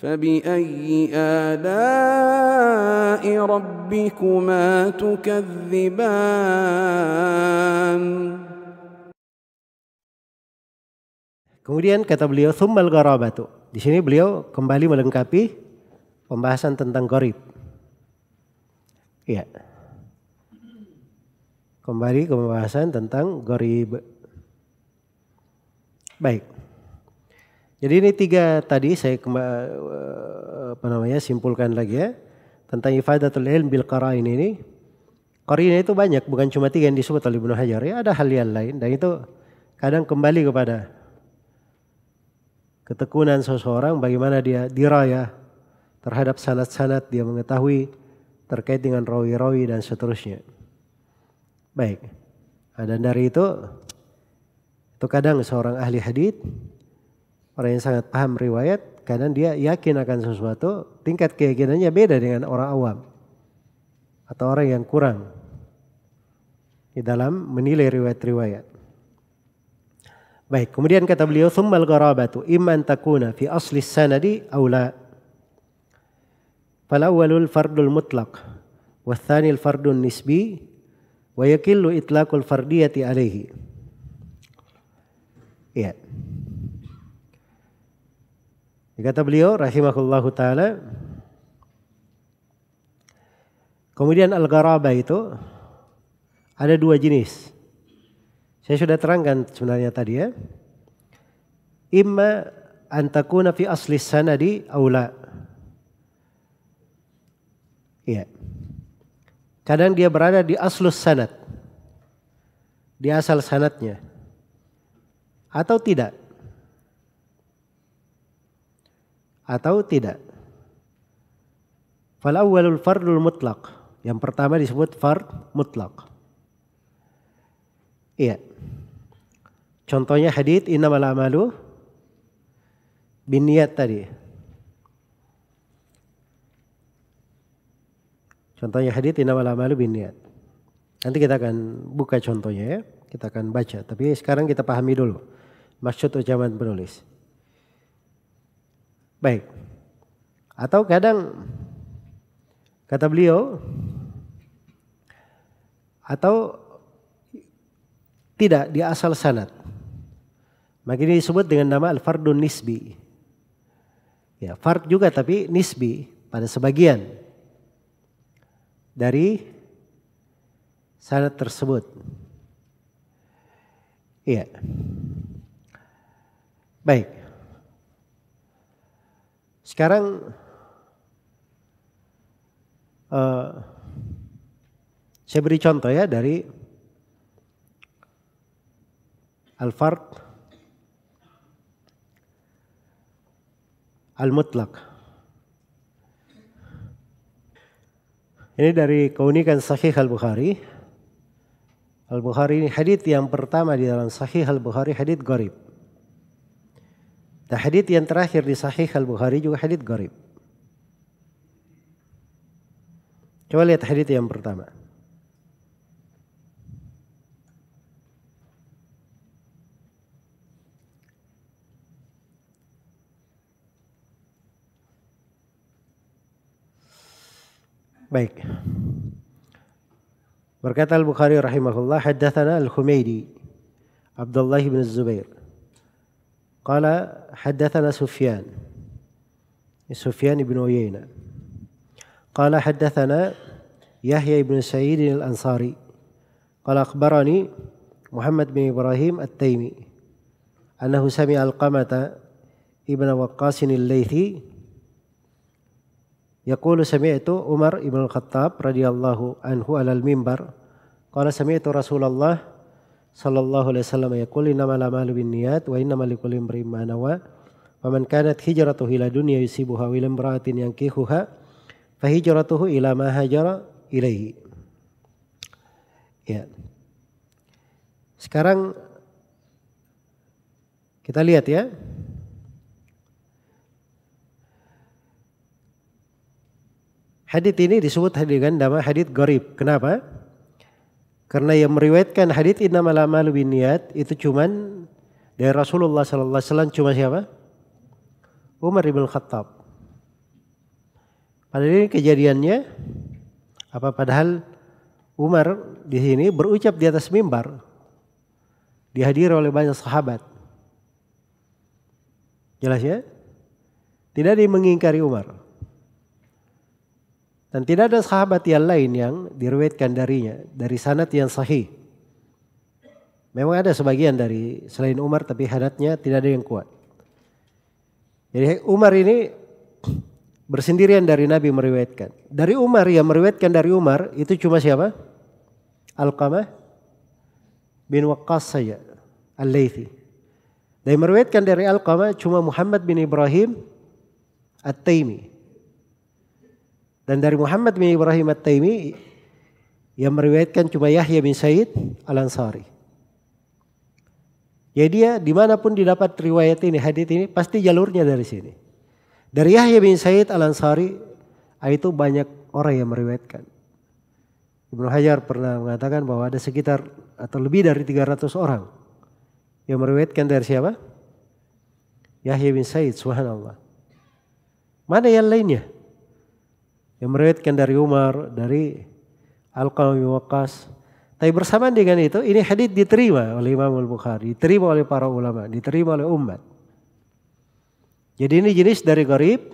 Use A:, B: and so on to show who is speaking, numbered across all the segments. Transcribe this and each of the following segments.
A: فبأي آلاء ربكما تكذبان.
B: Kemudian kata beliau tsummal gharabatu. Di sini beliau kembali melengkapi pembahasan tentang gharib. Iya. Kembali ke pembahasan tentang gharib. Baik. Jadi ini 3 tadi saya simpulkan lagi ya tentang ifadatul ilm bil qara'in ini. Qara'in itu banyak, bukan cuma 3 yang disebut oleh Ibnu Hajar ya, ada hal yang lain dan itu kadang kembali kepada ketekunan seseorang bagaimana dia diraya terhadap sanad-sanad, dia mengetahui terkait dengan rawi-rawi dan seterusnya. Baik. Dan dari itu kadang seorang ahli hadits, orang yang sangat paham riwayat, kadang dia yakin akan sesuatu, tingkat keyakinannya beda dengan orang awam atau orang yang kurang di dalam menilai riwayat-riwayat. Baik, kemudian kata beliau tsummal gharabatu imma an takuna fi asli sanadi aw la. Fal awwalul fardul mutlaq wa tsanil fardun nisbi wa yakillu itlaqul fardiyati alaihi. Ya. Kata beliau rahimahullahu taala, kemudian al-gharabah itu ada 2 jenis. Saya sudah terangkan sebenarnya tadi ya. Imma an takuna fi asli sanadi aw la. Iya. Kadang dia berada di aslus sanad. Di asal sanadnya. Atau tidak. Atau tidak. Fal awwalul fardul mutlaq. Yang pertama disebut fard mutlaq. Iya. Contohnya hadits innamal a'malu binniyat tadi. Contohnya hadits innamal a'malu binniyat. Nanti kita akan buka contohnya ya. Kita akan baca. Tapi sekarang kita pahami dulu maksud ucapan penulis. Baik. Atau kadang kata beliau atau tidak di asal sanad. Maka ini disebut dengan nama al-fardun nisbi. Ya, fard juga tapi nisbi pada sebagian dari sanad tersebut. Iya. Baik. Sekarang saya beri contoh ya dari al-fard al-mutlaq. Ini dari keunikan Sahih Al-Bukhari. Al-Bukhari ini hadits yang pertama di dalam Sahih Al-Bukhari hadits gharib. Dan hadits yang terakhir di Sahih Al-Bukhari juga hadits gharib. Coba lihat hadits yang pertama. Baik. Berkata Al-Bukhari rahimahullah, haddatsana Al-Humaydi Abdullah bin Zubair. Qala haddatsana Sufyan ibn Uyainah. Qala haddatsana Yahya ibn Sa'id al-Ansari. Qala akhbarani Muhammad bin Ibrahim at-Taimi annahu sami'a Alqamata ibn Waqqas al-Laythi yaqulu sami'tu Umar ibn al-Khattab radhiyallahu anhu 'ala al-mimbar qala sami'tu Rasulullah sallallahu alaihi wasallam yaqul innamal a'malu binniyat wa innamal likulli imrin ma nawa wa man kanat hijratuhu ila dunya yusibuha wa ila imra'atin yankihuha fa hijratuhu ila ma hajara ilaihi. Ya. Sekarang kita lihat ya. Hadits ini disebut dengan nama hadits gharib. Kenapa? Karena yang meriwayatkan hadits innamal a'malu binniyat itu cuman dari Rasulullah sallallahu alaihi wasallam cuma siapa? Umar bin Khattab. Padahal ini kejadiannya padahal Umar di sini berucap di atas mimbar, dihadiri oleh banyak sahabat. Jelas ya? Tidak ada yang mengingkari Umar. Dan tidak ada sahabat yang lain yang diriwayatkan darinya dari sanad yang sahih. Memang ada sebagian dari selain Umar tapi sanadnya tidak ada yang kuat. Jadi Umar ini bersendirian dari Nabi meriwayatkan. Dari Umar yang meriwayatkan dari Umar itu cuma siapa? Alqamah bin Waqqas saja, Al-Laythi. Dan meriwayatkan dari Alqamah cuma Muhammad bin Ibrahim At-Taimi. Dan dari Muhammad bin Ibrahim At-Taimi yang meriwayatkan cuma Yahya bin Sa'id Al-Ansari. Jadi dia dimanapun didapat riwayat ini, hadits ini pasti jalurnya dari sini. Dari Yahya bin Sa'id Al-Ansari itu banyak orang yang meriwayatkan. Ibnu Hajar pernah mengatakan bahwa ada sekitar atau lebih dari 300 orang yang meriwayatkan dari siapa? Yahya bin Sa'id, subhanallah. Mana yang lainnya? Yang meriwayatkan dari Umar, dari Alqamah bin Waqqas. Tapi bersamaan dengan itu, ini hadits diterima oleh Imam Al-Bukhari, diterima oleh para ulama, diterima oleh umat. Jadi ini jenis dari gharib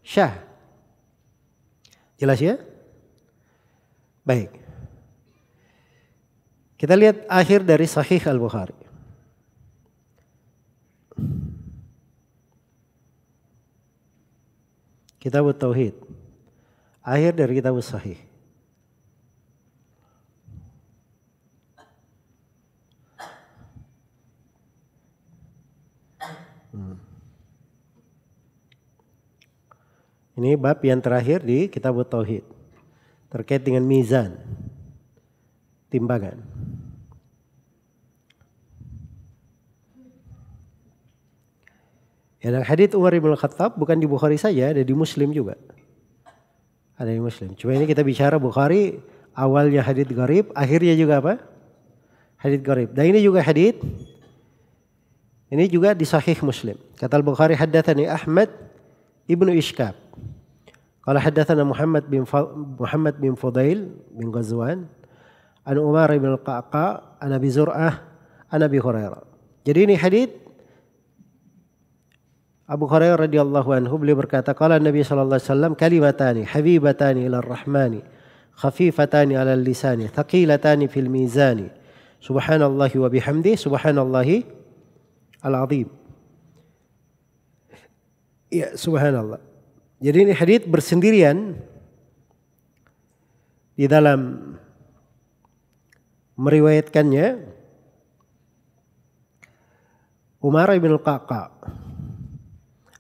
B: syah. Jelas ya? Baik. Kita lihat akhir dari Sahih Al-Bukhari. Kitab Tauhid. Akhir dari Kitab Sahih. Ini bab yang terakhir di Kitab Tauhid. Terkait dengan mizan. Timbangan. Ya, dan hadits Umar bin Khattab bukan di Bukhari saja, ada di Muslim juga. Ada di Muslim. Cuma ini kita bicara Bukhari, awalnya hadits gharib, akhirnya juga apa? Hadits gharib. Dan ini juga hadits, ini juga di Sahih Muslim. Kata Al-Bukhari, haddatsani Ahmad ibnu Ishkab. Qala haddatsana Muhammad bin Fudail bin Ghazwan an Umar bin Al-Qaqa an Abi Zur'ah an Abi Hurairah. Jadi ini hadits Abu Hurairah radhiyallahu anhu, beliau berkata, qala Nabi sallallahu alaihi wasallam, kalimatani habibatani ila ar-rahmani khafifatani ala al-lisani thaqilatani fil mizani subhanallahi wa bihamdi subhanallahi al-azim. Ya, subhanallah. Jadi ini hadits bersendirian di dalam meriwayatkannya Umar bin Al-Qaqa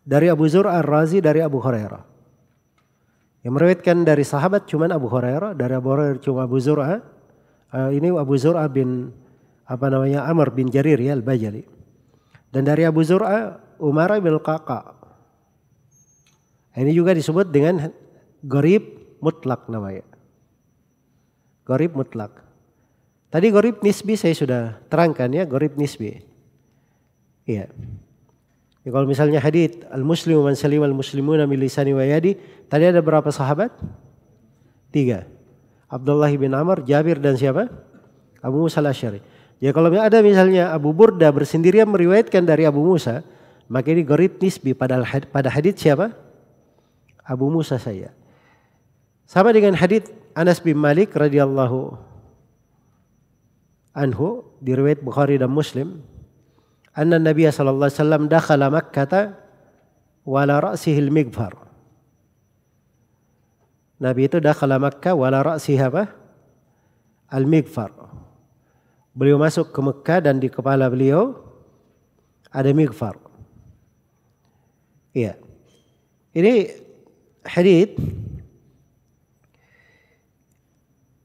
B: dari Abu Zur'ah Ar-Razi dari Abu Hurairah. Yang meriwayatkan dari sahabat cuma Abu Hurairah, dari Abu Hurairah cuma Abu Zur'ah. Ini Abu Zur'ah bin Amr bin Jarir ya Al-Bajali. Dan dari Abu Zur'ah Umar bin Al-Qaqa. Ini juga disebut dengan gharib mutlak namanya. Gharib mutlak. Tadi gharib nisbi saya sudah terangkan ya, gharib nisbi. Iya. Ya, kalau misalnya hadits al-muslimu man salima al-muslimuna min lisani wa yadi, tadi ada berapa sahabat? 3. Abdullah bin Amr, Jabir dan siapa? Abu Musa al-Asy'ari. Ya kalau ada misalnya Abu Burda bersendirian meriwayatkan dari Abu Musa, maka ini gharib nisbi pada hadits siapa? Abu Musa saya. Sama dengan hadits Anas bin Malik radhiyallahu anhu diriwayat Bukhari dan Muslim. Anna Nabi sallallahu alaihi wasallam dakhala Makkah wa ala ra'sihi al-mighfar. Nabi itu dakhala Makkah wa ala ra'sihi apa? Al-mighfar. Beliau masuk ke Mekah dan di kepala beliau ada mighfar. Iya. Ini hadits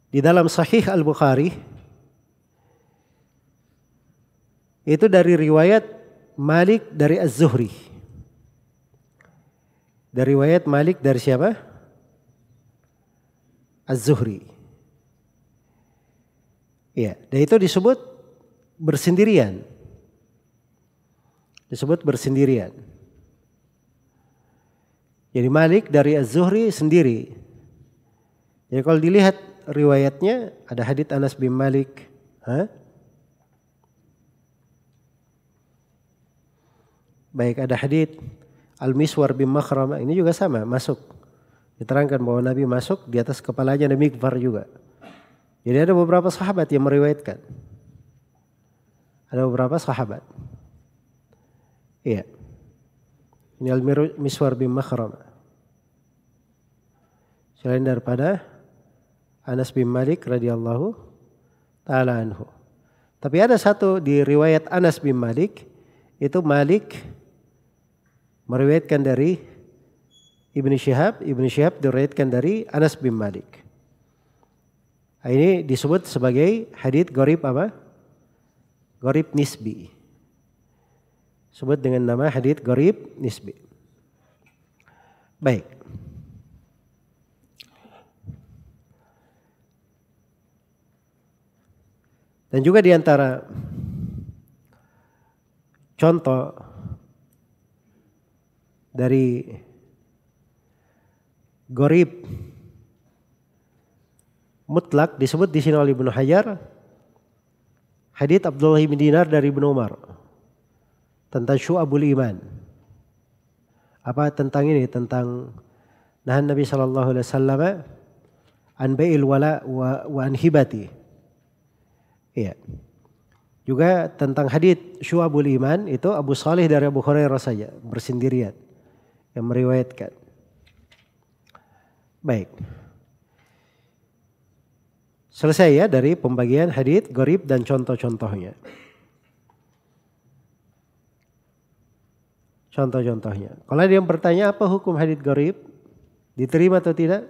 B: di dalam Sahih Al-Bukhari itu dari riwayat Malik dari Az-Zuhri. Dari riwayat Malik dari siapa? Az-Zuhri. Iya, dan itu disebut bersendirian. Disebut bersendirian. Jadi Malik dari Az-Zuhri sendiri. Jadi kalau dilihat riwayatnya ada hadits Anas bin Malik. Baik, ada hadits Al-Miswar bin Makhramah, ini juga sama, masuk. Diterangkan bahwa Nabi masuk di atas kepalanya ada mikfar juga. Jadi ada beberapa sahabat yang meriwayatkan. Ada beberapa sahabat. Iya. Ini Al-Miswar bin Makhramah. Selain daripada Anas bin Malik radhiyallahu ta'ala anhu. Tapi ada satu di riwayat Anas bin Malik, itu Malik meriwayatkan dari Ibnu Syihab diriwayatkan dari Anas bin Malik. Ini disebut sebagai hadits gharib apa? Gharib nisbi. Sebut dengan nama hadits gharib nisbi. Baik. Dan juga di antara contoh dari gharib mutlak disebut di sini oleh Ibnu Hajar hadits Abdullah bin Dinar dari Ibnu Umar tentang syu'abul iman. Apa tentang ini? Tentang nahan Nabi sallallahu alaihi wasallam an bai'il wala wa an hibati. Iya. Juga tentang hadits syu'abul iman itu Abu Salih dari Abu Hurairah saja bersendirian yang meriwayatkan. Baik. Selesai ya dari pembagian hadits gharib dan contoh-contohnya. Contoh-contohnya. Kalau ada yang bertanya apa hukum hadits gharib, diterima atau tidak?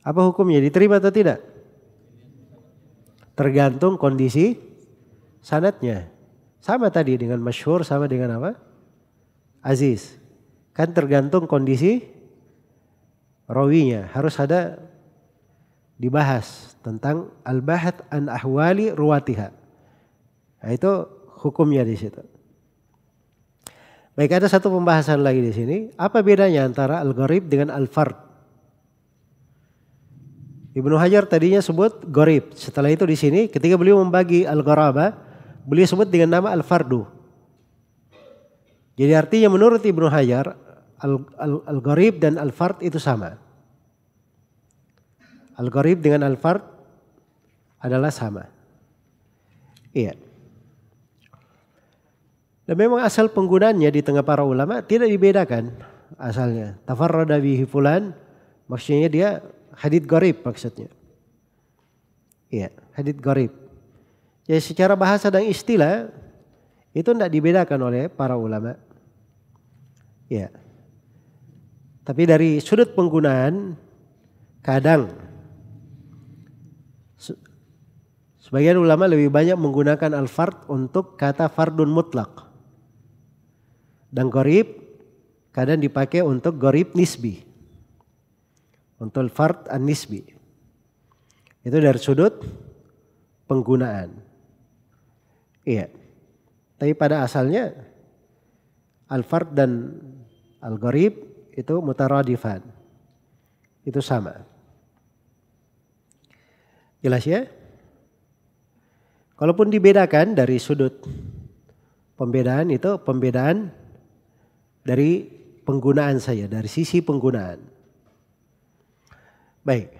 B: Apa hukumnya, diterima atau tidak? Tergantung kondisi sanadnya. Sama tadi dengan masyhur, sama dengan apa? Aziz. Kan tergantung kondisi rawinya. Harus ada dibahas tentang al-bahath an ahwali ruwatiha. Nah, itu hukumnya di situ. Baik, ada satu pembahasan lagi di sini. Apa bedanya antara al-gharib dengan al-fard? Ibnu Hajar tadinya sebut gharib. Setelah itu di sini ketika beliau membagi al-gharabah, beliau sebut dengan nama al-fardu. Jadi artinya menurut Ibnu Hajar al-gharib dan al-fard itu sama. Al-gharib dengan al-fard adalah sama. Iya. Dan memang asal penggunaannya di tengah para ulama tidak dibedakan asalnya. Tafarrada bihi fulan, maksudnya dia hadits gharib maksudnya. Iya, hadits gharib. Jadi secara bahasa dan istilah itu tidak dibedakan oleh para ulama. Iya. Tapi dari sudut penggunaan kadang sebagian ulama lebih banyak menggunakan al-fard untuk kata fardun mutlak. Dan gharib kadang dipakai untuk gharib nisbi. Untuk fard an-nisbi. Itu dari sudut penggunaan. Iya. Tapi pada asalnya al-fard dan al-gharib itu mutaradifan. Itu sama. Jelas ya? Kalaupun dibedakan dari sudut pembedaan itu pembedaan dari penggunaan saja, dari sisi penggunaan. Baik.